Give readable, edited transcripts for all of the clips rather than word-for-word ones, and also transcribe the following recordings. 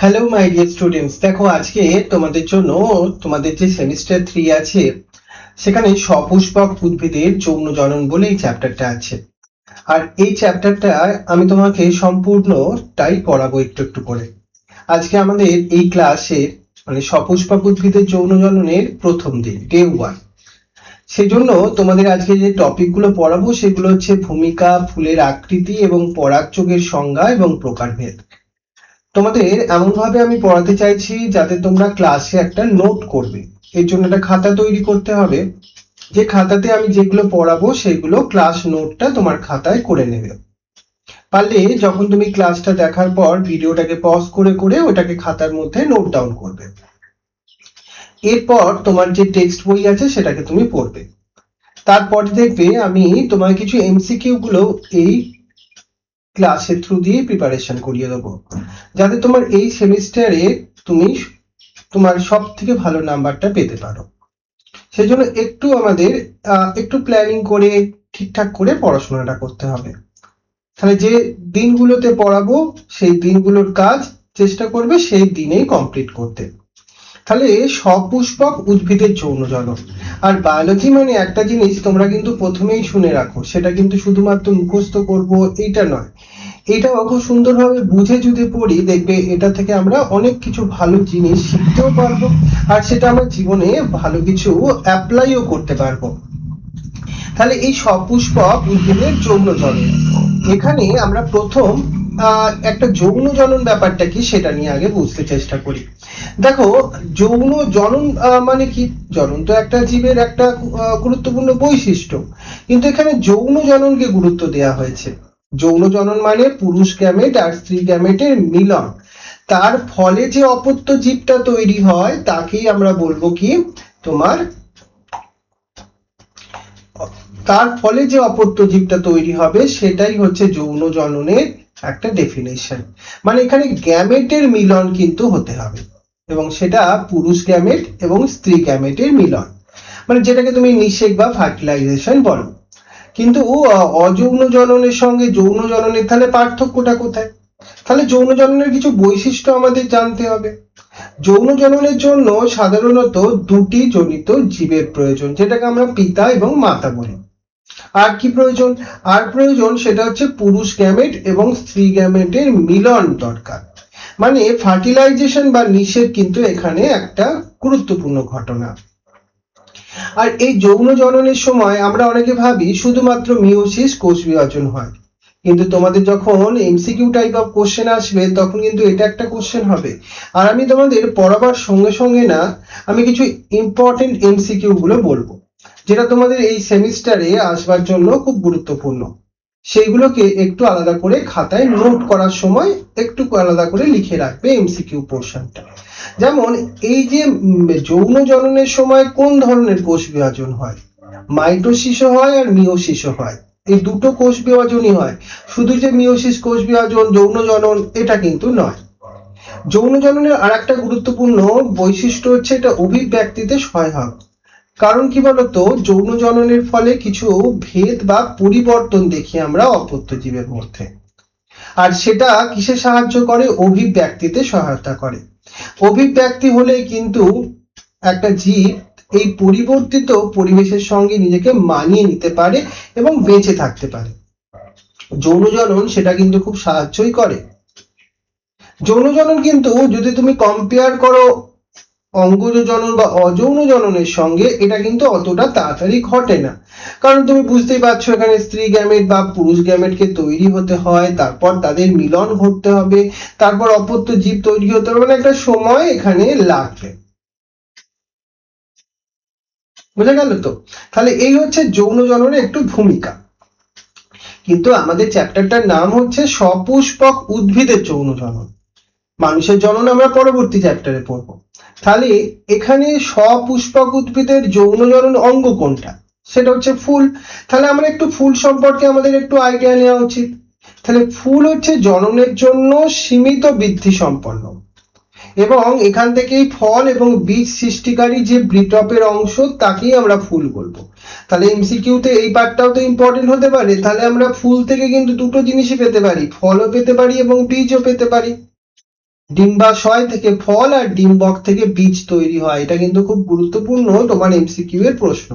Hello my dear students, দেখো আজকে তোমাদের জন্য তোমাদের যে সেমিস্টার 3 আছে সেখানে সপুষ্পক উদ্ভিদের যৌন জনন বলে এই চ্যাপ্টারটা আছে। আর এই চ্যাপ্টারটা আমি তোমাকে সম্পূর্ণটাই পড়াবো একটু একটু করে। আজকে আমাদের এই ক্লাসের মানে সপুষ্পক উদ্ভিদের যৌন জননের প্রথম দিন, ডে 1। সেই জন্য তোমাদের আজকে যে টপিকগুলো পড়াবো সেগুলো হচ্ছে ভূমিকা, ফুলের আকৃতি এবং পরাগযোগের সংজ্ঞা এবং প্রকারভেদ। তোমাদের এমন ভাবে আমি পড়াতে চাইছি যাতে তোমরা ক্লাসে একটা নোট করবে। এর জন্য একটা খাতা তৈরি করতে হবে, যে খাতাতে আমি যেগুলো পড়াবো সেগুলো ক্লাস নোটটা তোমার খাতায় করে নেবে। পারলে যখন তুমি ক্লাসটা দেখার পর ভিডিওটাকে পজ করে করে ওটাকে খাতার মধ্যে নোট ডাউন করবে। এরপর তোমার যে টেক্সট বই আছে সেটাকে তুমি পড়বে। তারপরে দেখবে আমি তোমার কিছু এমসিকিউ গুলো এই ক্লাসের থ্রু দিয়ে প্রিপারেশন করিয়ে দেবো, যাতে তোমার এই সেমিস্টারে তুমি তোমার সব থেকে ভালো নাম্বারটা পেতে পারো। সেই জন্য একটু আমাদের একটু প্ল্যানিং করে ঠিকঠাক করে পড়াশোনাটা করতে হবে। তাহলে যে দিনগুলোতে পড়াবো সেই দিনগুলোর কাজ চেষ্টা করবে সেই দিনেই কমপ্লিট করতে। তাহলে সপুষ্পক উদ্ভিদের যৌন জনন আর বায়োলজি মানে একটা জিনিস তোমরা কিন্তু প্রথমেই শুনে রাখো, সেটা কিন্তু শুধুমাত্র মুখস্থ করবো এইটা নয়, এটা খুব সুন্দরভাবে বুঝে যদি পড়ি দেখবে এটা থেকে আমরা অনেক কিছু ভালো জিনিস শিখতেও পারবো, আর সেটা আমার জীবনে ভালো কিছু অ্যাপ্লাইও করতে পারবো। তাহলে এই সপুষ্পক উদ্ভিদের যৌন জনন, এখানে আমরা প্রথম একটা যৌন জনন ব্যাপারটা কি সেটা নিয়ে আগে বুঝতে চেষ্টা করি। দেখো, যৌন জনন মানে কি? জনন তো একটা জীবের একটা গুরুত্বপূর্ণ বৈশিষ্ট্য, কিন্তু এখানে যৌন জননকে গুরুত্ব দেওয়া হয়েছে। যৌন জনন মানে পুরুষ গ্যামেট আর স্ত্রী গ্যামেটের মিলন, তার ফলে যে অপত্য জীবটা তৈরি হয় তাকেই আমরা বলবো কি তোমার, তার ফলে যে অপত্য জীবটা তৈরি হবে সেটাই হচ্ছে যৌন জননের একটা ডেফিনেশন। মানে এখানে গ্যামেটের মিলন কিন্তু হতে হবে, এবং সেটা পুরুষ গ্যামেট এবং স্ত্রী গ্যামেটের মিলন, মানে যেটাকে তুমি নিষেক বা ফার্টিলাইজেশন বলো। কিন্তু অযৌন জননের সঙ্গে যৌন জননের তাহলে পার্থক্যটা কোথায়? তাহলে যৌন জননের কিছু বৈশিষ্ট্য আমাদের জানতে হবে। যৌন জননের জন্য সাধারণত দুটি জনিত জীবের প্রয়োজন, যেটাকে আমরা পিতা এবং মাতা বলি। আর কি প্রয়োজন? আর প্রয়োজন সেটা হচ্ছে পুরুষ গ্যামেট এবং স্ত্রী গ্যামেটের মিলন দরকার। মানে ফার্টিলাইজেশন বা নিষেক কিন্তু এখানে একটা গুরুত্বপূর্ণ ঘটনা। আর এই যৌন জননের সময় আমরা অনেকে ভাবি শুধুমাত্র মিওসিস, কোষ বিভাজন হয়, কিন্তু তোমাদের যখন এমসিকিউ টাইপ অফ কোশ্চেন আসবে তখন কিন্তু এটা একটা কোশ্চেন হবে। আর আমি তোমাদের পড়াবার সঙ্গে সঙ্গে না, আমি কিছু ইম্পর্টেন্ট এমসিকিউ গুলো বলবো যেটা তোমাদের এই সেমিস্টারে আসবার জন্য খুব গুরুত্বপূর্ণ। সেইগুলোকে একটু আলাদা করে খাতায় নোট করার সময় একটু আলাদা করে লিখে রাখবে এমসিকিউ পোর্শনটা। যেমন এই যে যৌন জননের সময় কোন ধরনের কোষ বিভাজন হয়? মাইটোসিসও হয় আর মিওসিসও হয়। এই দুটো কোষ বিভাজনই হয়, শুধু যে মিওসিস কোষ বিভাজন যৌন জনন এটা কিন্তু নয়। যৌন জননের আর একটা গুরুত্বপূর্ণ বৈশিষ্ট্য হচ্ছে এটা অভিব্যক্তিতে সহায়ক। কারণ কি বলতো, যৌন জননের ফলে কিছু ভেদ বা পরিবর্তন দেখি আমরা অপত্য জীবের মধ্যে, আর সেটা কিসে সাহায্য করে? অভিব্যক্তিতে সহায়তা করে। অভিব্যক্তি হলে কিন্তু একটা জীব এই পরিবর্তিত পরিবেশের সঙ্গে নিজেকে মানিয়ে নিতে পারে এবং বেঁচে থাকতে পারে। যৌন জনন সেটা কিন্তু খুব সাহায্যই করে। যৌন জনন কিন্তু যদি তুমি কম্পেয়ার করো অঙ্গজ জনন বা অযৌন জননের সঙ্গে, এটা কিন্তু অতটা তাড়াতাড়ি ঘটে না। কারণ তুমি বুঝতেই পারছো এখানে স্ত্রী গ্যামেট বা পুরুষ গ্যামেটকে তৈরি হতে হয়, তারপর তাদের মিলন ঘটতে হবে, তারপর অপত্য জীব তৈরি হতে হবে, মানে একটা সময় এখানে লাগবে। বুঝা গেল তো? তাহলে এই হচ্ছে যৌন জননের একটু ভূমিকা। কিন্তু আমাদের চ্যাপ্টারটার নাম হচ্ছে সপুষ্পক উদ্ভিদের যৌন জনন। মানুষের জনন আমরা পরবর্তী চ্যাপ্টারে পড়বো। তাহলে এখানে সপুষ্পক উদ্ভিদের যৌন জনন অঙ্গ কোনটা? সেটা হচ্ছে ফুল। তাহলে আমরা একটু ফুল সম্পর্কে আমাদের একটু আইডিয়া নেওয়া উচিত। তাহলে ফুল হচ্ছে জননের জন্য সীমিত বৃদ্ধি সম্পন্ন, এবং এখান থেকেই ফল এবং বীজ সৃষ্টিকারী যে বৃটপের অংশ তাকেই আমরা ফুল বলবো। তাহলে এমসিকিউতে এই পার্টটাও তো ইম্পর্টেন্ট হতে পারে। তাহলে আমরা ফুল থেকে কিন্তু দুটো জিনিসই পেতে পারি, ফলও পেতে পারি এবং বীজও পেতে পারি। ডিম্বাশয় থেকে ফল আর ডিম্বক থেকে বীজ তৈরি হয়। এটা কিন্তু খুব গুরুত্বপূর্ণ তোমার এমসিকিউ এর প্রশ্ন।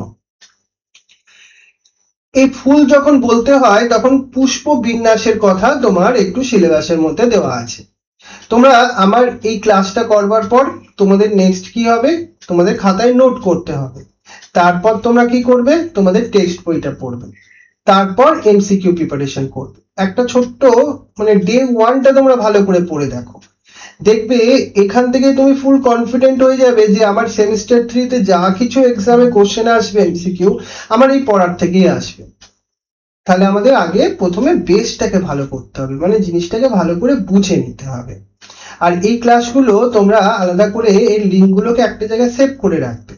এই ফুল যখন বলতে হয় তখন পুষ্প বিন্যাসের কথা তোমার একটু সিলেবাসের মধ্যে দেওয়া আছে। তোমরা আমার এই ক্লাসটা করবার পর তোমাদের নেক্সট কি হবে, তোমাদের খাতায় নোট করতে হবে। তারপর তোমরা কি করবে, তোমাদের টেক্সট বইটা পড়বে, তারপর এমসিকিউ প্রিপারেশন করবে। একটা ছোট্ট মানে ডে ওয়ানটা তোমরা ভালো করে পড়ে দেখো, দেখবে এখান থেকে তুমি ফুল কনফিডেন্ট হয়ে যাবে যে আমার সেমিস্টার 3-তে যা কিছু এক্সামে কোশ্চেন আসবে এমসিকিউ আমার এই পড়ার থেকেই আসবে। তাহলে আমাদের আগে প্রথমে বেসটাকে ভালো করতে হবে, মানে জিনিসটাকে ভালো করে বুঝে নিতে হবে। আর এই ক্লাসগুলো তোমরা আলাদা করে এর লিঙ্কগুলোকে একটা জায়গায় সেভ করে রাখবে,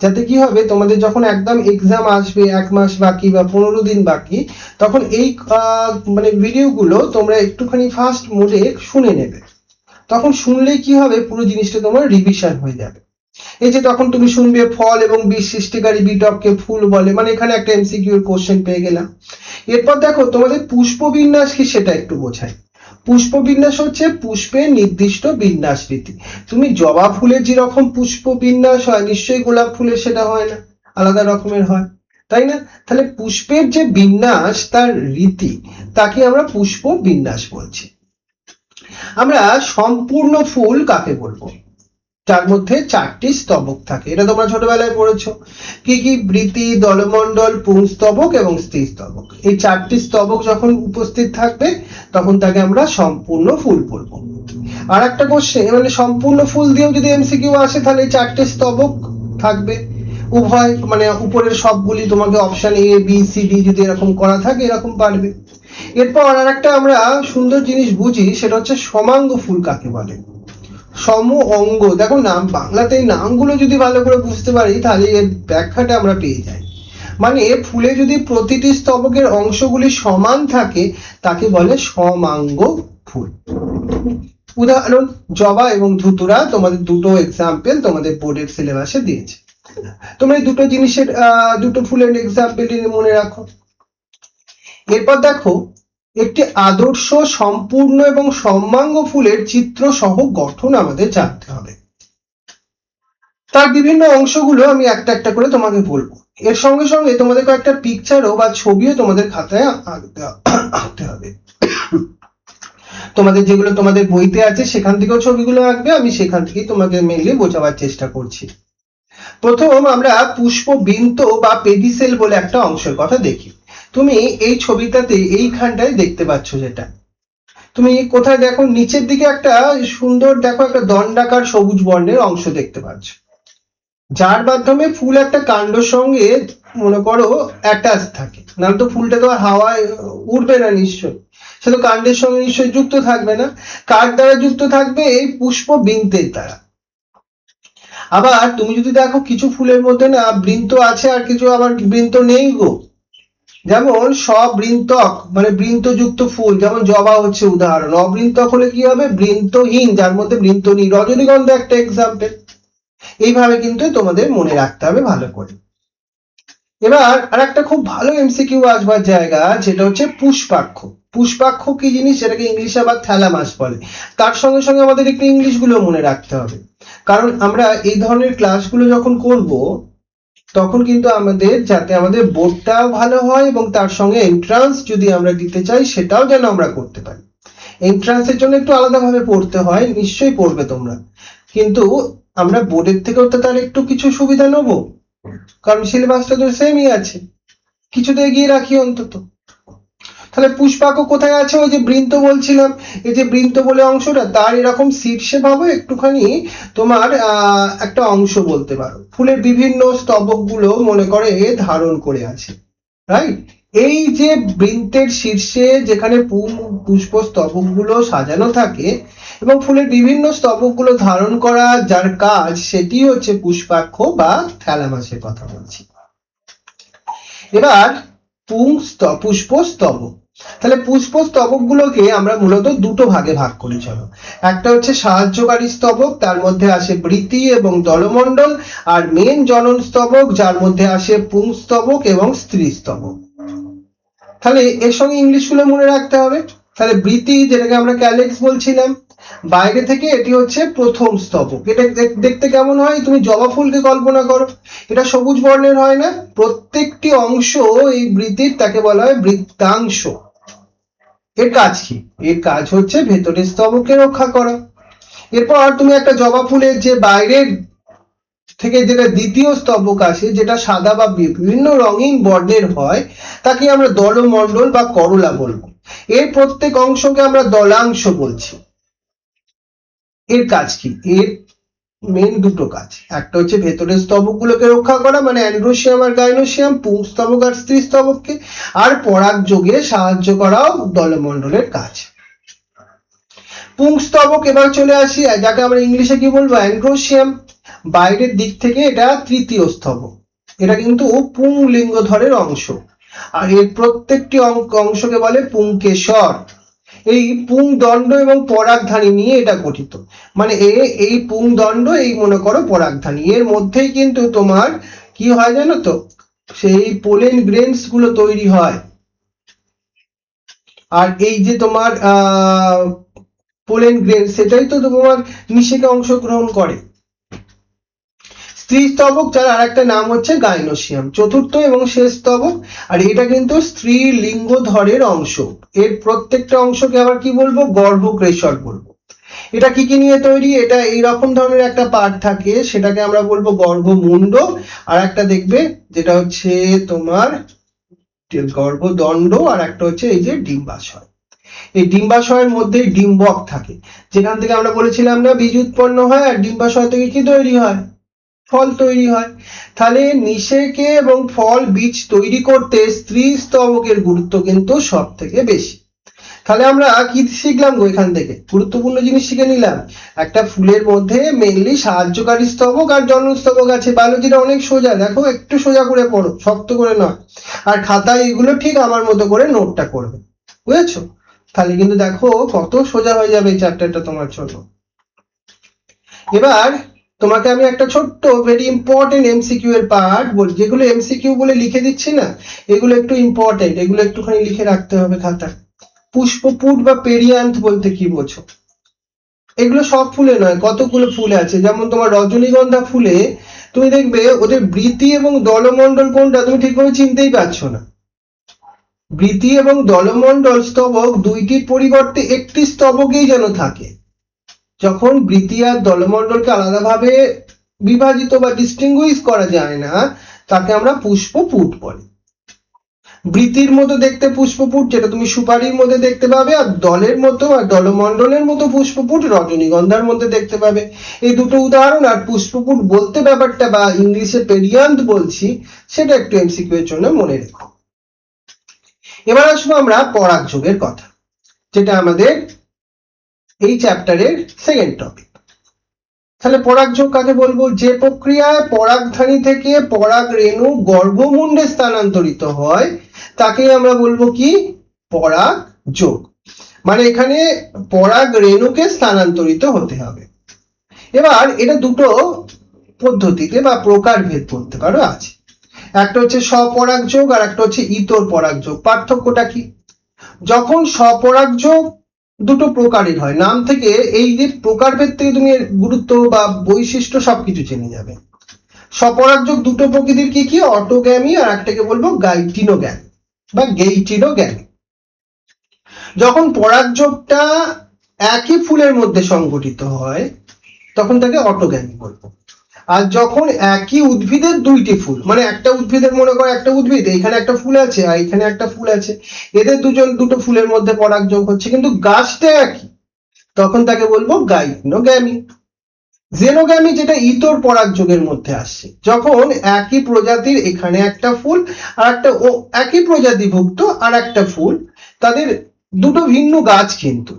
যাতে কি হবে তোমাদের যখন একদম এক্সাম আসবে 1 মাস বাকি বা 15 দিন বাকি, তখন এই মানে ভিডিওগুলো তোমরা একটুখানি ফাস্ট মোডে শুনে নেবে। তখন শুনলেই কি হবে, পুরো জিনিসটা তোমার রিভিশন হয়ে যাবে। এই যে তখন তুমি শুনবে ফল এবং বীজ সৃষ্টিকারী বিটককে ফুল বলে, মানে এখানে একটা এমসিকিউ এর কোশ্চেন পেয়ে গেলাম। এরপর দেখো তোমাদের পুষ্পবিন্যাস কি সেটা একটু বোঝাই। পুষ্পবিন্যাস হচ্ছে পুষ্পের নির্দিষ্ট বিন্যাস রীতি। তুমি জবা ফুলের যেরকম পুষ্প বিন্যাস হয়, নিশ্চয়ই গোলাপ ফুলের সেটা হয় না, আলাদা রকমের হয়, তাই না? তাহলে পুষ্পের যে বিন্যাস তার রীতি, তাকে আমরা পুষ্প বিন্যাস বলছি। আমরা সম্পূর্ণ ফুল কাকে বলবো, যার মধ্যে 4টি স্তবক থাকে। এটা তোমরা ছোটবেলায় পড়েছো। কি কি? বৃতি, দলমণ্ডল, পুংস্তবক এবং স্ত্রীস্তবক। এই 4টি স্তবক যখন উপস্থিত থাকবে তখন তাকে আমরা সম্পূর্ণ ফুল বলবো। আর একটা কোশ্চেন, মানে সম্পূর্ণ ফুল দিয়েও যদি এমসিকিউ আসে তাহলে এই 4টে স্তবক থাকবে উভয়, মানে উপরের সবগুলি তোমাকে option A B C D যদি এরকম করা থাকে এরকম পারবে। এরপর আর একটা আমরা সুন্দর জিনিস বুঝি, সেটা হচ্ছে সমাঙ্গ ফুল কাকে বলে। সম অঙ্গ, দেখো নাম বাংলাতে এই নামগুলো যদি ভালো করে বুঝতে পারি তাহলে এর ব্যাখ্যাটা আমরা পেয়ে যাই। মানে ফুলে যদি প্রতিটি স্তবকের অংশগুলি সমান থাকে তাকে বলে সমাঙ্গ ফুল। উদাহরণ জবা এবং ধুতুরা, তোমাদের দুটো এক্সাম্পল তোমাদের বোর্ডের সিলেবাসে দিয়েছে। তোমরা এই দুটো জিনিসের দুটো ফুলের এক্সাম্পল মনে রাখো। এরপর দেখো একটি আদর্শ সম্পূর্ণ এবং সমাঙ্গ ফুলের চিত্র সহ গঠন আমাদের জানতে হবে। তার বিভিন্ন অংশগুলো আমি একটা একটা করে তোমাকে বলবো। এর সঙ্গে সঙ্গে তোমাদের কয়েকটা পিকচারও বা ছবিও তোমাদের খাতায় আঁকতে হবে। তোমাদের যেগুলো তোমাদের বইতে আছে সেখান থেকেও ছবিগুলো আঁকবে, আমি সেখান থেকেই তোমাকে মেনলি বোঝাবার চেষ্টা করছি। প্রথম আমরা পুষ্পবৃন্ত বা পেডিসেল বলে একটা অংশের কথা দেখি। তুমি এই ছবিটাতে এইখানটায় দেখতে পাচ্ছ, যেটা তুমি কোথায় দেখো, নিচের দিকে একটা সুন্দর দেখো একটা দণ্ডাকার সবুজ বর্ণের অংশ দেখতে পাচ্ছ, যার মাধ্যমে ফুল একটা কাণ্ডের সঙ্গে মনে করো অ্যাটাচ থাকে, নাহলে তো ফুলটা তো হাওয়ায় উড়বে না নিশ্চয়ই, সে তো কাণ্ডের সঙ্গে নিশ্চয়ই যুক্ত থাকবে না। কার দ্বারা যুক্ত থাকবে? এই পুষ্পবৃন্তের দ্বারা। আবার তুমি যদি দেখো কিছু ফুলের মধ্যে না বৃন্ত আছে আর কিছু আবার বৃন্ত নেই গো। যেমন সবৃন্তক মানে বৃন্তযুক্ত ফুল, যেমন জবা হচ্ছে উদাহরণ। অবৃন্তক হলে কি হবে? বৃন্তহীন, যার মধ্যে বৃন্ত নেই। রজনীগন্ধা একটা এক্সাম্পল। এইভাবে কিন্তু তোমাদের মনে রাখতে হবে ভালো করে। এবার আর একটা খুব ভালো এমসিকিউ আসবার জায়গা, যেটা হচ্ছে পুষ্পাক্ষ। পুষ্পাক্ষ কি জিনিস, যেটাকে ইংলিশে আবার থ্যালামাস বলে। তার সঙ্গে সঙ্গে আমাদের একটু ইংলিশ গুলো মনে রাখতে হবে, কারণ আমরা এই ধরনের ক্লাসগুলো যখন করব তখন কিন্তু আমাদের যাতে আমাদের বোর্ডটাও ভালো হয় এবং তার সঙ্গে এন্ট্রান্স যদি আমরা দিতে চাই সেটাও যেন আমরা করতে পারি। এন্ট্রান্সের জন্য একটু আলাদাভাবে পড়তে হয়, নিশ্চয়ই পড়বে তোমরা, কিন্তু আমরা বোর্ডের থেকেও তো তার একটু কিছু সুবিধা নেবো, কারণ সিলেবাসটা তো সেমই আছে, কিছুতে এগিয়ে রাখি অন্তত। তাহলে পুষ্পাক্ষ কোথায় আছে? ওই যে বৃন্ত বলছিলাম, এই যে বৃন্ত বলে অংশটা, তার এরকম শীর্ষে ভাবে একটুখানি তোমার একটা অংশ বলতে পারো, ফুলের বিভিন্ন স্তবক গুলো মনে করে ধারণ করে আছে, রাইট? এই যে বৃন্তের শীর্ষে যেখানে পুষ্প স্তবক গুলো সাজানো থাকে এবং ফুলের বিভিন্ন স্তবক গুলো ধারণ করা যার কাজ, সেটি হচ্ছে পুষ্পাক্ষ বা থ্যালামাসের কথা বলছি। এবার পুষ্প স্তবক। তাহলে পুষ্প স্তবক গুলোকে আমরা মূলত দুটো ভাগে ভাগ করি, চলো। একটা হচ্ছে সাহায্যকারী স্তবক, তার মধ্যে আসে বৃতি এবং দলমণ্ডল, আর মেন জনন স্তবক, যার মধ্যে আসে পুংস্তবক এবং স্ত্রী স্তবক। তাহলে এর সঙ্গে ইংলিশ গুলো মনে রাখতে হবে। তাহলে বৃতি, যেটাকে আমরা ক্যালেক্স বলছিলাম, বাইরে থেকে এটি হচ্ছে প্রথম স্তবক। এটা দেখতে কেমন হয়? তুমি জবা ফুলকে কল্পনা করো, এটা সবুজ বর্ণের হয় না? প্রত্যেকটি অংশ এই বৃতির, তাকে বলা হয় বৃত্তাংশ। এর কাজ কি? এর কাজ হচ্ছে ভেতরের স্তবকে রক্ষা করা। এরপর তুমি একটা জবা ফুলের যে বাইরের থেকে যেটা দ্বিতীয় স্তবক আসে, যেটা সাদা বা বিভিন্ন রঙিন বর্ণের হয়, তাকে আমরা দলমণ্ডল বা করলা বলবো। এর প্রত্যেক অংশকে আমরা দলাংশ বলছি। এর কাজ কি? এর মেন দুটো কাজ। একটা হচ্ছে ভেতরের স্তবকগুলোকে রক্ষা করা, মানে অ্যান্ড্রোসিয়াম আর গাইনোসিয়াম, পুংস্তবক আর স্ত্রীস্তবককে, আর পরাগযোগে সাহায্য করাও দলমণ্ডলের কাজ। পুংস্তবক এবার চলে আসি, যাকে আমরা ইংলিশে কি বলবো? অ্যান্ড্রোসিয়াম। বাইরের দিক থেকে এটা তৃতীয় স্তবক। এটা কিন্তু পুংলিঙ্গধরের অংশ, আর এর প্রত্যেকটি অংশকে বলে পুংকেশর। এই পুংদণ্ড এবং পরাগধানী নিয়ে এটা গঠিত। মানে এই পুংদণ্ড, এই মনে করো পরাগধানী, এর মধ্যেই কিন্তু তোমার কি হয় জানো তো? সেই পোলেন গ্রেনস গুলো তৈরি হয়। আর এই যে তোমার পোলেন গ্রেন, সেটাই তো তোমার নিষেকে অংশগ্রহণ করে। স্ত্রীস্তবক, যার আর একটা নাম হচ্ছে গাইনোসিয়াম, চতুর্থ এবং শেষ স্তবক। আর এটা কিন্তু স্ত্রী লিঙ্গধরের অংশ। এর প্রত্যেকটা অংশকে আবার কি বলবো? গর্ভকেশর বলবো। এটা কি কি নিয়ে তৈরি? এটা এইরকম ধরনের একটা পার্ট থাকে, সেটাকে আমরা বলবো গর্ভমুণ্ড। আর একটা দেখবে যেটা হচ্ছে তোমার গর্ভদণ্ড, আর একটা হচ্ছে এই যে ডিম্বাশয়। এই ডিম্বাশয়ের মধ্যে ডিম্বক থাকে, যেখান থেকে আমরা বলেছিলাম না বীজ উৎপন্ন হয়, আর ডিম্বাশয় থেকে কি তৈরি হয়? ফল তৈরি হয়। তাহলে নিষেকে এবং ফল বীজ তৈরি করতে স্ত্রী স্তবকের গুরুত্ব কিন্তু সব থেকে বেশি। তাহলে আমরা কি শিখলাম গো এখান থেকে? গুরুত্বপূর্ণ জিনিস শিখে নিলাম। একটা ফুলের মধ্যে মেইনলি সাহায্যকারী স্তবক আর জনস্তবক আছে। বায়োলজিটা অনেক সোজা, দেখো একটু সোজা করে পড়ো, শক্ত করে নয়। আর খাতায় এগুলো ঠিক আমার মতো করে নোটটা করবে, বুঝেছো? তাহলে কিন্তু দেখো কত সোজা হয়ে যাবে এই চ্যাপ্টারটা তোমার জন্য। এবার তোমাকে আমি একটা ছোট্ট ভেরি ইম্পর্টেন্ট এমসিকিউ এর পার্ট বলি, যেগুলো এমসিকিউ বলে লিখে দিচ্ছি না, এগুলো একটু ইম্পর্টেন্ট, এগুলো একটুখানি লিখে রাখতে হবে খাতায়। পুষ্পপুট বা পেরিয়ান্থ বলতে কি বোঝো? এগুলো সব ফুলে নয়, কতগুলো ফুলে আছে। যেমন তোমার রজনীগন্ধা ফুলে তুমি দেখবে ওদের বৃতি এবং দলমণ্ডল কোনটা তুমি ঠিকভাবে চিনতেই পারছো না। বৃতি এবং দলমণ্ডল স্তবক দুইটির পরিবর্তে একটি স্তবকেই যেন থাকে। যখন বৃতি আর দলমণ্ডলকে আলাদাভাবে বিভাজিত বা ডিস্টিংগুইশ করা যায় না, তাকে আমরা পুষ্পপুট বলি। বৃতির মতো দেখতে পুষ্পপুট, যেটা তুমি সুপারির মধ্যে দেখতে পাবে, আর দলের মতো আর দলমণ্ডলের মতো পুষ্পপুট রজনীগন্ধার মধ্যে দেখতে পাবে। এই দুটো উদাহরণ। আর পুষ্পপুট বলতে ব্যাপারটা, বা ইংলিশে পেরিয়ান্থ বলছি, সেটা একটু এমসিকিউ এর জন্য মনে রেখো। এবার আসবো আমরা পরাগযোগের কথা, যেটা আমাদের এই চ্যাপ্টারের সেকেন্ড টপিক। তাহলে পরাগযোগ কাকে বলবো? যে প্রক্রিয়ায় পরাগধানী থেকে পরাগ রেণু গর্ভমুণ্ডে স্থানান্তরিত হয়, তাকে আমরা বলবো কি? পরাগযোগ। মানে এখানে পরাগ রেণুকে স্থানান্তরিত হতে হবে। এবার এটা দুটো পদ্ধতিতে বা প্রকারভেদ বলতে পারো আছে। একটা হচ্ছে স্বপরাগযোগ, আর একটা হচ্ছে ইতর পরাগযোগ। পার্থক্যটা কি? যখন স্বপরাগযোগ দুটো প্রকারের হয়, নাম থেকে এই যে প্রকারভেদ থেকে তুমি গুরুত্ব বা বৈশিষ্ট্য সবকিছু জেনে যাবে। স্বপরাগযোগ দুটো প্রকৃতির কি কি? অটোগ্যামি, আর একটাকে বলবো গাইটিনোগ্যামি বা গেইটিনোগ্যামি। যখন পরাগযোগটা একই ফুলের মধ্যে সংঘটিত হয়, তখন তাকে অটোগ্যামি বলবো। আর যখন একই উদ্ভিদের দুইটি ফুল, মানে একটা উদ্ভিদের মনে করো একটা উদ্ভিদ, এখানে একটা ফুল আছে আর এখানে একটা ফুল আছে, এদের দুটো ফুলের মধ্যে পরাগযোগ হচ্ছে কিন্তু গাছটা একই, তখন তাকে বলবো গাইনোগ্যামি। জেনোগ্যামি যেটা ইতর পরাগযোগের মধ্যে আসছে, যখন একই প্রজাতির এখানে একটা ফুল আর একটা একই প্রজাতিভুক্ত আর একটা ফুল, তাদের দুটো ভিন্ন গাছ কিন্তু,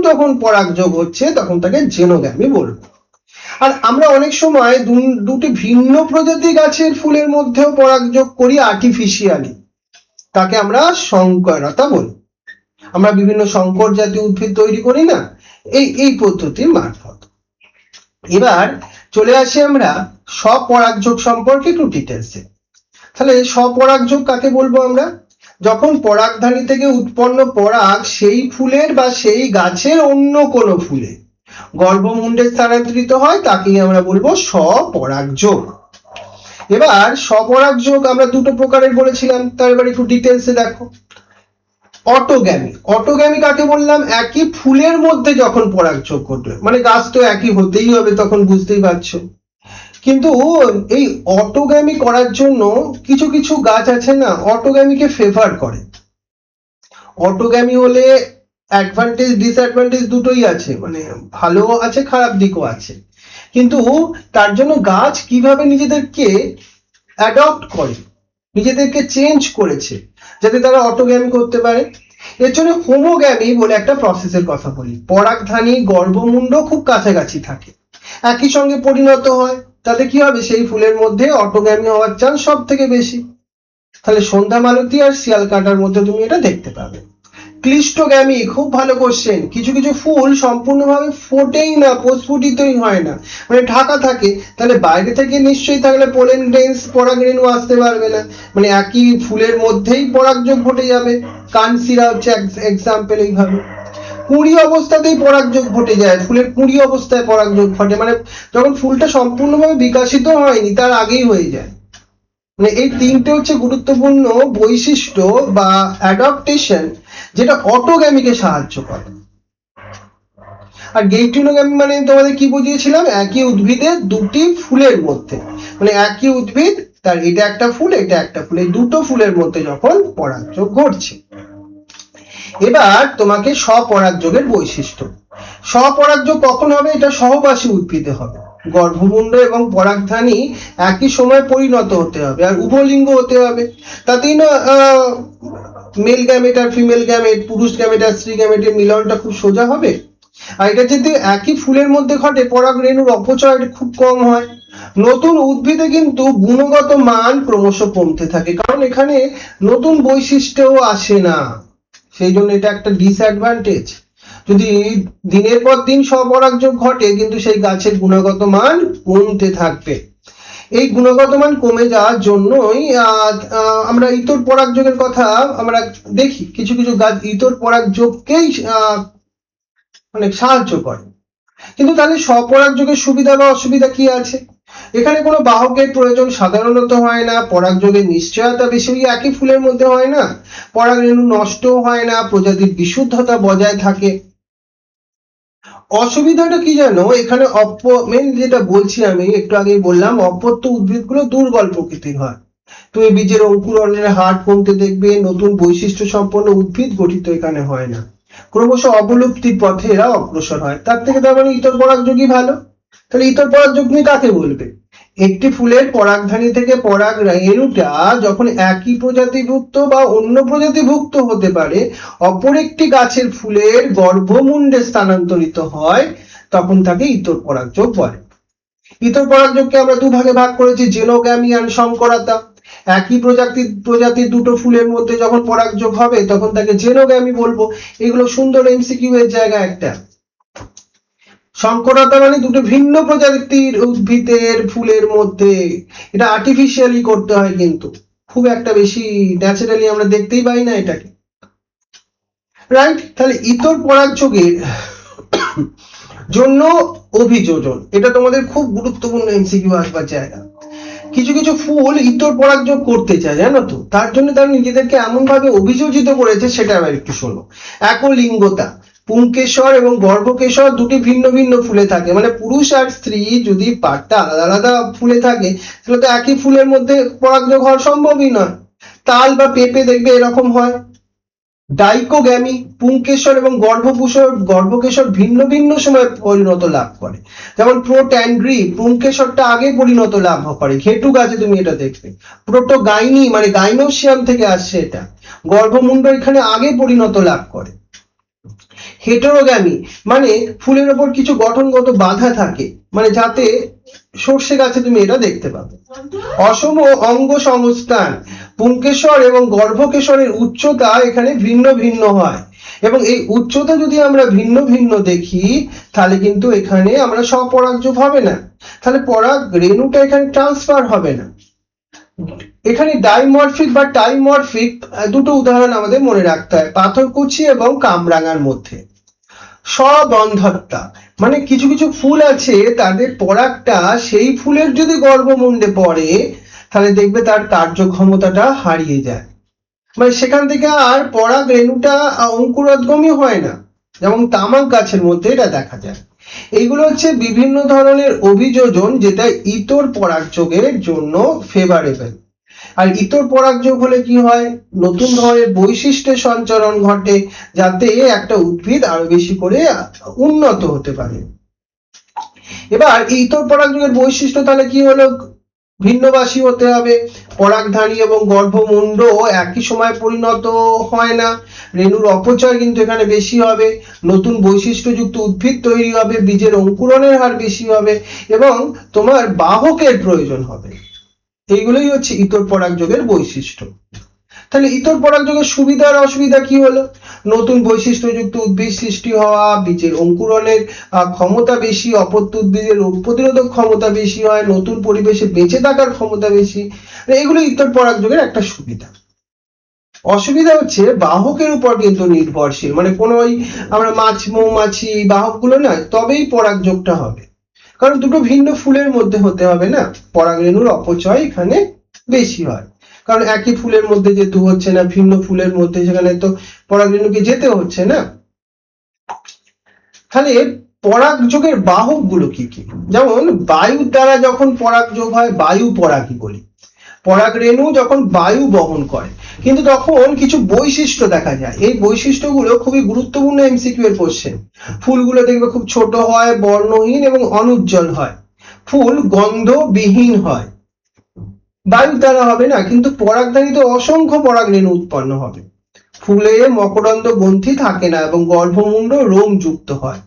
তখন পরাগযোগ হচ্ছে, তখন তাকে জেনোগ্যামি বলবো। আর আমরা অনেক সময় দুটি ভিন্ন প্রজাতি গাছের ফুলের মধ্যেও পরাগযোগ করি আর্টিফিশিয়ালি, তাকে আমরা সংকরতা বলি। আমরা বিভিন্ন সংকর জাতীয় উদ্ভিদ তৈরি করি না, এই পদ্ধতির মারফত। এবার চলে আসি আমরা স্বপরাগযোগ সম্পর্কে একটু ডিটেলসে। তাহলে স্বপরাগযোগ কাকে বলবো আমরা? যখন পরাগধানী থেকে উৎপন্ন পরাগ সেই ফুলের বা সেই গাছের অন্য কোনো ফুলে গর্ভমুণ্ডে স্থানান্তরিত হয় তাকেই আমরা বলবো স্বপরাগযোগ। এবার স্বপরাগযোগ আমরা দুটো প্রকারের বলেছিলাম, তার এবার একটু ডিটেলসে দেখো। অটোগ্যামি, অটোগ্যামি কাকে বললাম? একই ফুলের মধ্যে যখন পরাগযোগ ঘটবে, মানে গাছ তো একই হতেই হবে, তখন বুঝতেই পারছো। কিন্তু এই অটোগ্যামি করার জন্য কিছু কিছু গাছ আছে না অটোগ্যামিকে ফেভার করে। অটোগ্যামি হলে অ্যাডভান্টেজ ডিসঅ্যাডভান্টেজ দুটোই আছে, মানে ভালো আছে খারাপ দিকও আছে। কিন্তু তার জন্য গাছ কিভাবে নিজেদেরকে অ্যাডপ্ট করে, নিজেদেরকে চেঞ্জ করেছে যাতে তারা অটোগ্যামি করতে পারে। এর জন্য হোমোগ্যামি বলে একটা প্রসেসের কথা বলি। পরাগধানী গর্ভমুণ্ড খুব কাছাকাছি থাকে, একই সঙ্গে পরিণত হয়, তাতে কি হবে? সেই ফুলের মধ্যে অটোগ্যামি হওয়ার চান্স সব থেকে বেশি। তাহলে সন্ধ্যা মালতী আর শিয়াল কাঁটার মধ্যে তুমি এটা দেখতে পাবে। ক্লিস্টোগ্যামি, খুব ভালো কোশ্চেন। কিছু কিছু ফুল সম্পূর্ণভাবে ফোটেই না, প্রস্ফুটিতই হয় না, মানে ঢাকা থাকে। তাহলে বাইরে থেকে নিশ্চয়ই থাকলে পোলেন গ্রেনস, পরাগরেণু আসতে পারবে না, মানে একই ফুলের মধ্যেই পরাগযোগ ঘটে যাবে। কানসিরা হচ্ছে এক্সাম্পল। এইভাবে কুঁড়ি অবস্থাতেই পরাগযোগ ঘটে যায়, ফুলের কুঁড়ি অবস্থায় পরাগযোগ ঘটে, মানে যখন ফুলটা সম্পূর্ণভাবে বিকশিত হয়নি তার আগেই হয়ে যায়। মানে এই তিনটে হচ্ছে গুরুত্বপূর্ণ বৈশিষ্ট্য বা অ্যাডাপ্টেশন যেটা অটোগ্যামিকে সাহায্য করে। আর গেইটিনোগ্যামি মানে তোমাদের কি বুঝিয়েছিলাম? একই উদ্ভিদের দুটি ফুলের মধ্যে, মানে একই উদ্ভিদ, তার এটা একটা ফুল এটা একটা ফুল, এই দুটো ফুলের মধ্যে যখন পরাগযোগ ঘটছে। এবার তোমাকে স্বপরাগযোগের বৈশিষ্ট্য। স্বপরাগযোগ কখন হবে? এটা সহবাসী উদ্ভিদে হবে। গর্ভমুণ্ড এবং পরাগধানী একই সময় পরিণত হতে হবে, আর উভলিঙ্গ হতে হবে। তাতেই না মেল গ্যামেট আর ফিমেল গ্যামেট, পুরুষ গ্যামেট আর স্ত্রী গ্যামেটের মিলনটা খুব সোজা হবে। আর এটা যদি একই ফুলের মধ্যে ঘটে, পরাগ রেণুর অপচয় খুব কম হয়। নতুন উদ্ভিদে কিন্তু গুণগত মান ক্রমশ কমতে থাকে, কারণ এখানে নতুন বৈশিষ্ট্যও আসে না, সেই জন্য এটা একটা ডিসঅ্যাডভান্টেজ। যদি দিনের পর দিন স্বপরাগযোগ ঘটে কিন্তু সেই গাছের গুণগত মান কমতে থাকবে। এই গুণগত মান কমে যাওয়ার জন্যই আমরা ইতর পরাগযোগের কথা আমরা দেখি। কিছু কিছু গাছ ইতর পরাগযোগকেই মানে সাহায্য করে। কিন্তু তাহলে স্বপরাগযোগের সুবিধা বা অসুবিধা কি আছে? এখানে কোনো বাহকের প্রয়োজন সাধারণত হয় না, পরাগযোগের নিশ্চয়তা বেশি, একই ফুলের মধ্যে হয় না, পরাগরেণু নষ্টও হয় না, প্রজাতির বিশুদ্ধতা বজায় থাকে। অসুবিধাটা কি জানো? এখানে মেন যেটা বলছি আমি একটু আগেই বললাম, অপত্য উদ্ভিদগুলো দুর্বল প্রকৃতির হয়। তুমি বীজের অঙ্কুরনের হার কমতে দেখবে, নতুন বৈশিষ্ট্য সম্পন্ন উদ্ভিদ গঠিত এখানে হয় না, ক্রমশ অবলুপ্তির পথে এরা অগ্রসর হয়। তার থেকে তার মানে ইতর পরাগযোগই ভালো। তাহলে ইতর পরাগযোগ তুমি কাকে বলবে? একটি ফুলের পরাগধানী থেকে পরাগ রেণুটা যখন একই প্রজাতিভুক্ত বা অন্য প্রজাতিভুক্ত হতে পারে অপর একটি গাছের ফুলের গর্ভমুণ্ডে স্থানান্তরিত হয়, তখন তাকে ইতর পরাগযোগ বলে। ইতর পরাগযোগকে আমরা দুভাগে ভাগ করেছি, জেনোগ্যামি আর সংকরতা। একই প্রজাতির দুটো ফুলের মধ্যে যখন পরাগযোগ হবে তখন তাকে জেনোগ্যামি বলবো। এগুলো সুন্দর এমসিকিউ এর জায়গা একটা। সংকরতা মানে দুটো ভিন্ন প্রজাতির উদ্ভিদের ফুলের মধ্যে, এটা আর্টিফিশিয়ালি করতে হয়, কিন্তু খুব একটা বেশি ন্যাচারালি আমরা দেখতেই পাই না এটাকে, রাইট? তাহলে ইতর পরাগযোগের জন্য অভিযোজন, এটা তোমাদের খুব গুরুত্বপূর্ণ এমসিকিউ আসবার জায়গা। কিছু কিছু ফুল ইতর পরাগযোগ করতে চায়, জানো তো, তার জন্য তারা নিজেদেরকে এমন ভাবে অভিযোজিত করেছে, সেটা আবার একটু শোনো। একলিঙ্গতা, পুংকেশর এবং গর্ভকেশর দুটি ভিন্ন ভিন্ন ফুলে থাকে, মানে পুরুষ আর স্ত্রী যদি পার্টটা আলাদা আলাদা ফুলে থাকে তাহলে তো একই ফুলের মধ্যে পরাগযোগ হওয়া সম্ভবই নয়। তাল বা পেঁপে দেখবে এরকম হয়। ডাইকোগ্যামি, পুংকেশর এবং গর্ভকেশর ভিন্ন ভিন্ন সময় পরিণত লাভ করে। যেমন প্রোট্যান্ড্রি, পুংকেশরটা আগে পরিণত লাভ করে, ঘেটু গাছে তুমি এটা দেখবে। প্রোটোগাইনি মানে গাইনোসিয়াম থেকে আসছে এটা, গর্ভমুণ্ড এখানে আগে পরিণত লাভ করে। হেটেরোগ্যামি মানে ফুলের ওপর কিছু গঠনগত বাধা থাকে, মানে যাতে সর্ষে গাছে তুমি এটা দেখতে পাবে। অসম অঙ্গ সংস্থান, পুংকেশর এবং গর্ভকেশরের উচ্চতা এখানে ভিন্ন ভিন্ন হয়, এবং এই উচ্চতা যদি আমরা ভিন্ন ভিন্ন দেখি তাহলে কিন্তু এখানে আমরা স্বপরাগযোগ হবে না, তাহলে পরাগ রেণুটা এখানে ট্রান্সফার হবে না। এখানে ডাইমরফিক বা টাইমরফিক দুটো উদাহরণ আমাদের মনে রাখতে হয়, পাথরকুচি এবং কামরাঙার মধ্যে। স্ববন্ধত্তা মানে কিছু কিছু ফুল আছে তাদের পরাগটা সেই ফুলের যদি গর্ভমুণ্ডে পড়ে তাহলে দেখবে তার কার্যক্ষমতাটা হারিয়ে যায়, মানে সেখান থেকে আর পরাগ রেণুটা অঙ্কুরোদ্গমই হয় না, যেমন তামাক গাছের মধ্যে এটা দেখা যায়। এইগুলো হচ্ছে বিভিন্ন ধরনের অভিযোজন যেটা ইতর পরাগযোগের জন্য ফেভারেবল। আর ইতর পরাগযোগ হলে কি হয়, নতুন ধরনের বৈশিষ্ট্যের সঞ্চারণ ঘটে যাতে একটা উদ্ভিদ আরো বেশি করে উন্নত হতে পারে। এবার এই ইতর পরাগযোগের বৈশিষ্ট্য তাহলে কি হলো, ভিন্নবাসী হতে হবে, পরাগধানী এবং গর্ভমুণ্ড একই সময় পরিণত হয় না, রেণুর অপচয় কিন্তু এখানে বেশি হবে, নতুন বৈশিষ্ট্যযুক্ত উদ্ভিদ তৈরি হবে, বীজের অঙ্কুরণের হার বেশি হবে এবং তোমার বাহকের প্রয়োজন হবে। এইগুলোই হচ্ছে ইতর পরাগযোগের বৈশিষ্ট্য। তাহলে ইতর পরাগযোগের সুবিধা আর অসুবিধা কি হলো, নতুন বৈশিষ্ট্যযুক্ত উদ্ভিদ সৃষ্টি হওয়া, বীজের অঙ্কুরণের ক্ষমতা বেশি, অপত্য উদ্ভিদের রোগ প্রতিরোধক ক্ষমতা বেশি হয়, নতুন পরিবেশে বেঁচে থাকার ক্ষমতা বেশি, এগুলো ইতর পরাগযোগের একটা সুবিধা। অসুবিধা হচ্ছে বাহকের উপর কিন্তু নির্ভরশীল, মানে কোনো ওই আমরা মাছ মৌমাছি বাহকগুলো না তবেই পরাগযোগটা হবে, কারণ দুটো ভিন্ন ফুলের মধ্যে হতে হবে না, পরাগরেণুর অপচয় এখানে বেশি হয়, কারণ একই ফুলের মধ্যে যেহেতু হচ্ছে না, ভিন্ন ফুলের মধ্যে সেখানে তো পরাগরেণুকে যেতে হচ্ছে না। তাহলে পরাগযোগের বাহক গুলো কি কি, যেমন বায়ুর দ্বারা যখন পরাগযোগ হয় বায়ু পরাগী বলি, পরাগরেণু যখন বায়ু বহন করে, কিন্তু তখন কিছু বৈশিষ্ট্য দেখা যায়, এই বৈশিষ্ট্যগুলো খুবই গুরুত্বপূর্ণ এমসিকিউ এর কোশ্চেন। ফুলগুলো দেখবে খুব ছোট হয়, বর্ণহীন এবং অনুজ্জ্বল হয়, ফুল গন্ধবিহীন হয়, বায়ুর দ্বারা হবে না, কিন্তু পরাগধানীতে অসংখ্য পরাগরেণু উৎপন্ন হবে, ফুলে মকরন্দ গ্রন্থি থাকে না এবং গর্ভমুণ্ড রোম যুক্ত হয়।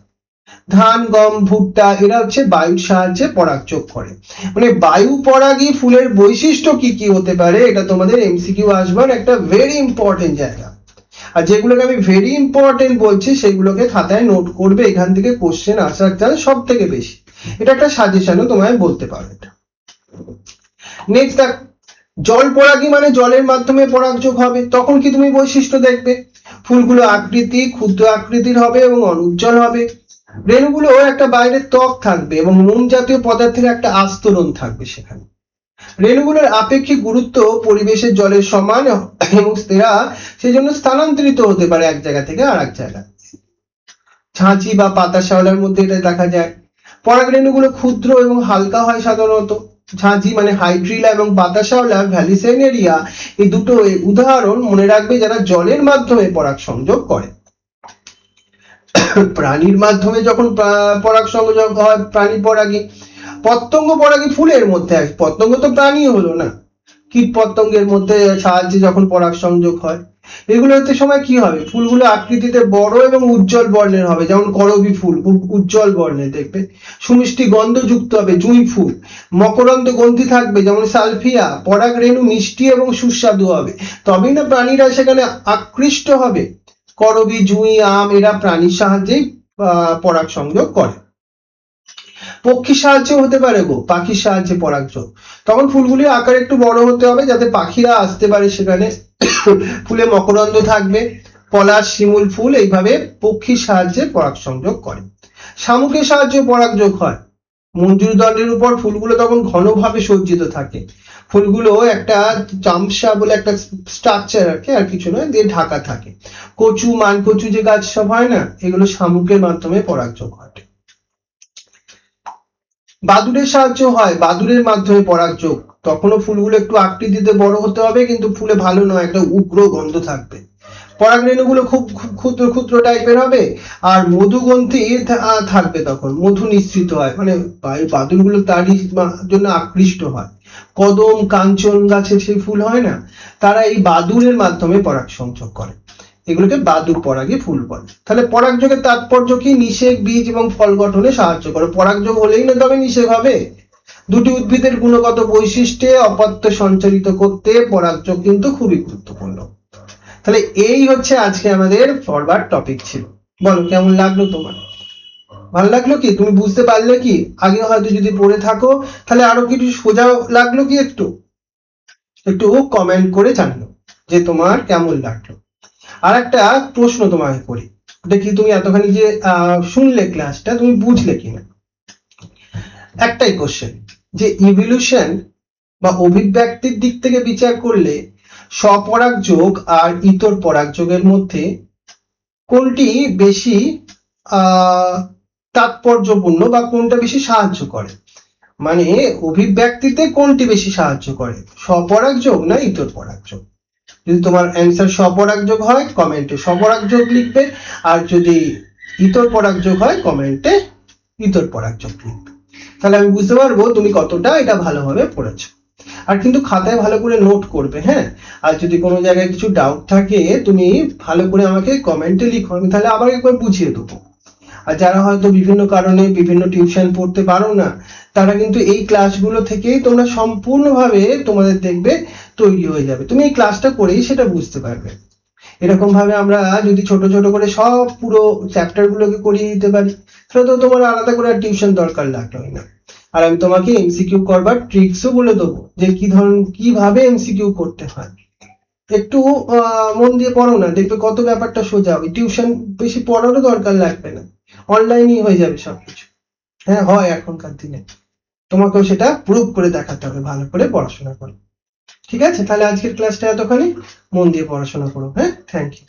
ধান গম ভুট্টা এরা হচ্ছে বায়ুর সাহায্যে পরাগযোগ করে, মানে বায়ু পরাগী ফুলের বৈশিষ্ট্য কি কি হতে পারে এটা তোমাদের এমসিকিউ আসবার একটা ভেরি ইম্পর্টেন্ট জায়গা, আর যেগুলোকে আমি ভেরি ইম্পর্টেন্ট বলছি সেগুলোকে খাতায় নোট করবে, এখান থেকে কোশ্চেন আসার চান্স সব থেকে বেশি, এটা একটা সাজেশনও তোমায় বলতে পারো এটা। নেক্সট দেখ, জল পরাগী মানে জলের মাধ্যমে পরাগযোগ হবে, তখন কি তুমি বৈশিষ্ট্য দেখবে, ফুলগুলো আকৃতি ক্ষুদ্র আকৃতির হবে এবং অনুজ্জ্বল হবে, রেণুগুলো একটা বাইরের ত্বক থাকবে এবং মোম জাতীয় পদার্থের একটা আস্তরণ থাকবে সেখানে, রেণুগুলোর আপেক্ষিক গুরুত্ব পরিবেশের জলের সমান এবং এরা সেই জন্য স্থানান্তরিত হতে পারে এক জায়গা থেকে আর এক জায়গায়। ছাঁচি বা পাতা শ্যাওলার মধ্যে এটা দেখা যায়। পরাগরেণুগুলো ক্ষুদ্র এবং হালকা হয় সাধারণত, ঝাঁঝি মানে হাইড্রিলা এবং পাতা শ্যাওলা ভ্যালিসেনেরিয়া এই দুটো উদাহরণ মনে রাখবে যারা জলের মাধ্যমে পরাগ সংযোগ করে। প্রাণীর মাধ্যমে যখন পরাগ সংযোগ হয় প্রাণী পরাগী, পতঙ্গ পরাগী ফুলের মধ্যে, পতঙ্গ তো প্রাণী হলো না, কীট পতঙ্গের মধ্যে সাহায্যে যখন পরাগ সংযোগ হয়, এগুলো হতে সময় কি হবে, ফুলগুলো আকৃতিতে বড় এবং উজ্জ্বল বর্ণের হবে, যেমন করবী ফুল খুব উজ্জ্বল বর্ণের দেখবে, সুমিষ্টি গন্ধ যুক্ত হবে জুঁই ফুল, মকরন্দ গ্রন্থি থাকবে যেমন সালফিয়া, পরাগ রেণু মিষ্টি এবং সুস্বাদু হবে, তবেই না প্রাণীরা সেখানে আকৃষ্ট হবে। করবী জুঁই আম এরা প্রাণীর সাহায্যেই পরাগ সংযোগ করে। পক্ষীর সাহায্যে হতে পারে গো, পাখির সাহায্যে পরাগযোগ, তখন ফুলগুলি আকারে একটু বড় হতে হবে যাতে পাখিরা আসতে পারে সেখানে, ফুলে মকরন্দ থাকবে, পলাশ শিমুল ফুল এইভাবে পক্ষীর সাহায্যে পরাগ সংযোগ করে। শামুকের সাহায্যে পরাগযোগ হয়, মঞ্জুর দণ্ডের উপর ফুলগুলো তখন ঘনভাবে সজ্জিত থাকে, ফুলগুলো একটা চামসা বলে একটা স্ট্রাকচার আছে আর কিছু নয় দিয়ে ঢাকা থাকে, কচু মানকচু যে গাছ সব হয় না এগুলো শামুকের মাধ্যমে পরাগযোগ ঘটে। বাদুড়ের সাহায্য হয়, বাদুড়ের মাধ্যমে পরাগযোগ, তখনও ফুলগুলো একটু আকৃতিতে বড় হতে হবে কিন্তু ফুলে ভালো নয়, একটা উগ্র গন্ধ থাকবে, পরাগরেণুগুলো খুব ক্ষুদ্র ক্ষুদ্র টাইপের হবে আর মধুগ্রন্থি থাকবে, তখন মধু নিঃসৃত হয়, মানে বাদুড়গুলো তারই জন্য আকৃষ্ট হয়। কদম কাঞ্চন গাছের সেই ফুল হয় না, তারা এই বাদুড়ের মাধ্যমে পরাগ সংযোগ করে, এগুলোকে বাদুড় পরাগী ফুল বলে। তাহলে পরাগযোগের তাৎপর্য কি, নিষেক বীজ এবং ফল গঠনে সাহায্য করে, পরাগযোগ হলেই না তবে নিষেক হবে, দুটি উদ্ভিদের গুণগত বৈশিষ্ট্যে অপত্য সঞ্চারিত করতে পরাগযোগ কিন্তু খুবই গুরুত্বপূর্ণ। তাহলে এই হচ্ছে আজকে আমাদের ফরওয়ার্ড টপিক ছিল, বলো কেমন লাগলো তোমার, ভালো লাগলো কি, তুমি বুঝতে পারলে কি, আগে হয়তো যদি পড়ে থাকো তাহলে আরো কিছু সোজা লাগলো কি একটু? একটু কমেন্ট করে জানিও যে তোমার কেমন লাগলো। আর একটা প্রশ্ন তোমাকে করি, দেখি তুমি এতখানি যে শুনলে ক্লাসটা তুমি বুঝলে কিনা। একটাই কোশ্চেন, যে ইভলিউশন বা অভিব্যক্তির দিক থেকে বিচার করলে স্বপরাগ যোগ আর ইতর পরাগ যোগের মধ্যে কোনটি বেশি তাৎপর্যপূর্ণ বা কোনটা বেশি সাহায্য করে? মানে অভিব্যক্তিতে কোনটি বেশি সাহায্য করে, স্বপরাগ যোগ না ইতর পরাগ যোগ? যদি তোমার অ্যান্সার স্বপরাগ যোগ হয় কমেন্টে স্বপরাগ যোগ লিখবে, আর যদি ইতর পরাগ যোগ হয় কমেন্টে ইতর পরাগ যোগ লিখবে। তাহলে আমি বুঝতে পারবো তুমি কতটা এটা ভালোভাবে পড়েছো। আর কিন্তু খাতায় ভালো করে নোট করবে, হ্যাঁ। আর যদি কোনো জায়গায় কিছু ডাউট থাকে তুমি ভালো করে আমাকে কমেন্টে লিখো, আমি তাহলে আবার একবার বুঝিয়ে দেবো। আর যারা হয়তো বিভিন্ন কারণে বিভিন্ন টিউশন পড়তে পারো না, তারা কিন্তু এই ক্লাসগুলো থেকেই তোমরা সম্পূর্ণভাবে তোমাদের দেখবে তৈরি হয়ে যাবে, তুমি এই ক্লাসটা করেই সেটা বুঝতে পারবে। এরকম ভাবে আমরা যদি ছোট ছোট করে সব পুরো চ্যাপ্টার গুলোকে করিয়ে দিতে পারি, তাহলে তো তোমার আলাদা করে টিউশন দরকার লাগলোই না। আর আমি তোমাকে এমসিকিউ করবার ট্রিক্সও বলে দেবো, যে কি ধরনের কিভাবে এমসিকিউ করতে হয়। একটু মন দিয়ে পড়ো না, দেখবে কত ব্যাপারটা সোজা হবে, টিউশন বেশি পড়ারও দরকার লাগবে না, অনলাইনেই হয়ে যাবে সবকিছু। হ্যাঁ, হয় এখনকার দিনে। তোমাকেও সেটা প্রুভ করে দেখাতে হবে, ভালো করে পড়াশোনা করো। ঠিক আছে, তাহলে আজকের ক্লাসটা এতখানি, মন দিয়ে পড়াশোনা করো। হ্যাঁ, থ্যাংক ইউ।